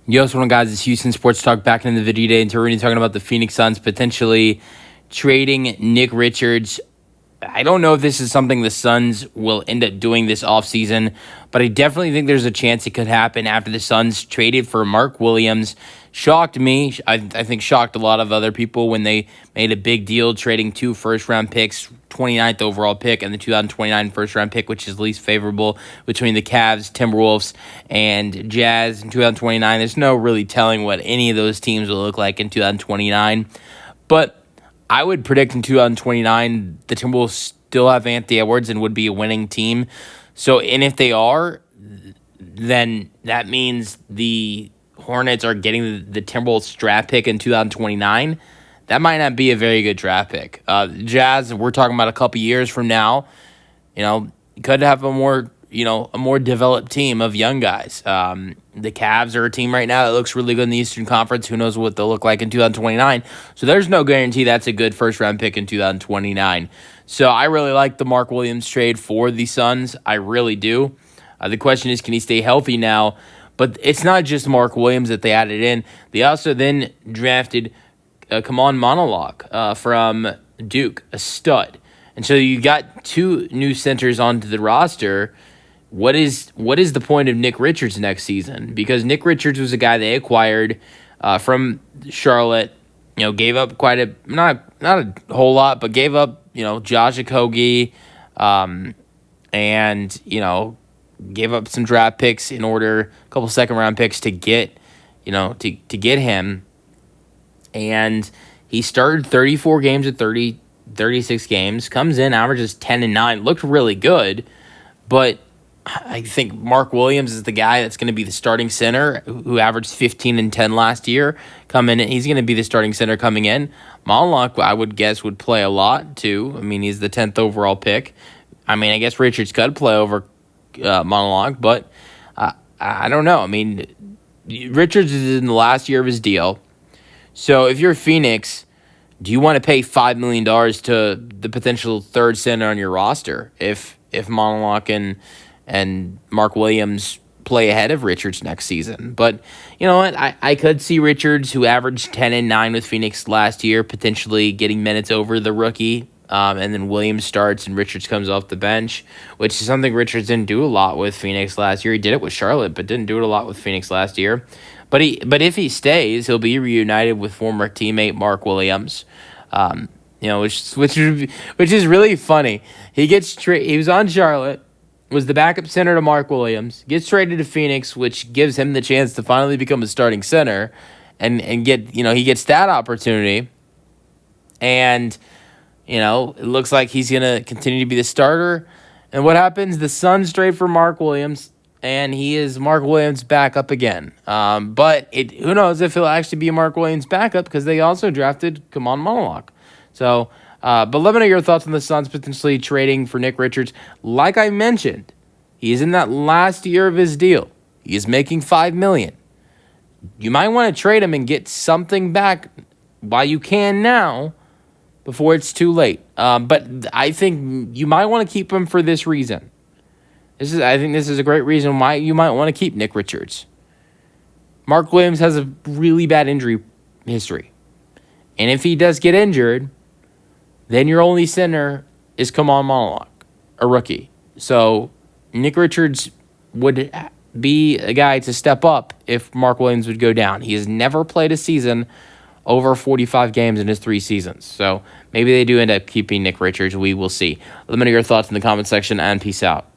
Yo, what's going on, guys? It's Houston Sports Talk back in the video today, and today we're going to be talking about the Phoenix Suns potentially trading Nick Richards. I don't know if this is something the Suns will end up doing this offseason, but I definitely think there's a chance it could happen after the Suns traded for Mark Williams. Shocked me. I think shocked a lot of other people when they made a big deal trading 2 first-round picks, 29th overall pick, and the 2029 first-round pick, which is least favorable between the Cavs, Timberwolves, and Jazz in 2029. There's no really telling what any of those teams will look like in 2029, but I would predict in 2029 the Timberwolves still have Anthony Edwards and would be a winning team. So, and if they are, then that means the Hornets are getting the Timberwolves draft pick in 2029. That might not be a very good draft pick. Jazz, we're talking about a couple years from now, could have a more developed team of young guys. The Cavs are a team right now that looks really good in the Eastern Conference. Who knows what they'll look like in 2029? So there's no guarantee that's a good first-round pick in 2029. So I really like the Mark Williams trade for the Suns. I really do. The question is, can he stay healthy now? But it's not just Mark Williams that they added in. They also then drafted Kaman Monolog from Duke, a stud. And so you got 2 new centers onto the roster. What is the point of Nick Richards next season? Because Nick Richards was a guy they acquired from Charlotte. Gave up quite a not a whole lot, but gave up Josh Okogie, and gave up some draft picks in order, a couple second-round picks to get to get him. And he started 34 games at 36 games, comes in, averages 10 and 9, looked really good, but I think Mark Williams is the guy that's going to be the starting center who averaged 15 and 10 last year. He's going to be the starting center coming in. Monolog, I would guess, would play a lot too. I mean, he's the 10th overall pick. I mean, I guess Richards could play over Monolog, but I don't know. I mean, Richards is in the last year of his deal. So if you're Phoenix, do you want to pay $5 million to the potential third center on your roster if Monolog and Mark Williams play ahead of Richards next season? But you know what? I could see Richards, who averaged 10 and 9 with Phoenix last year, potentially getting minutes over the rookie. And then Williams starts and Richards comes off the bench, which is something Richards didn't do a lot with Phoenix last year. He did it with Charlotte, but didn't do it a lot with Phoenix last year. But if he stays, he'll be reunited with former teammate Mark Williams. Which is really funny. He was on Charlotte, was the backup center to Mark Williams, gets traded to Phoenix, which gives him the chance to finally become a starting center, and get he gets that opportunity, and it looks like he's gonna continue to be the starter. And what happens? The Suns trade for Mark Williams, and he is Mark Williams' backup again. But who knows if he'll actually be Mark Williams' backup, because they also drafted Kaman Monolog. So, but let me know your thoughts on the Suns potentially trading for Nick Richards. Like I mentioned, he's in that last year of his deal. He is making $5 million. You might want to trade him and get something back while you can now, before it's too late. But I think you might want to keep him for this reason. I think this is a great reason why you might want to keep Nick Richards. Mark Williams has a really bad injury history. And if he does get injured, then your only center is Kaman Monolog, a rookie. So Nick Richards would be a guy to step up if Mark Williams would go down. He has never played a season over 45 games in his 3 seasons. So maybe they do end up keeping Nick Richards. We will see. Let me know your thoughts in the comment section, and peace out.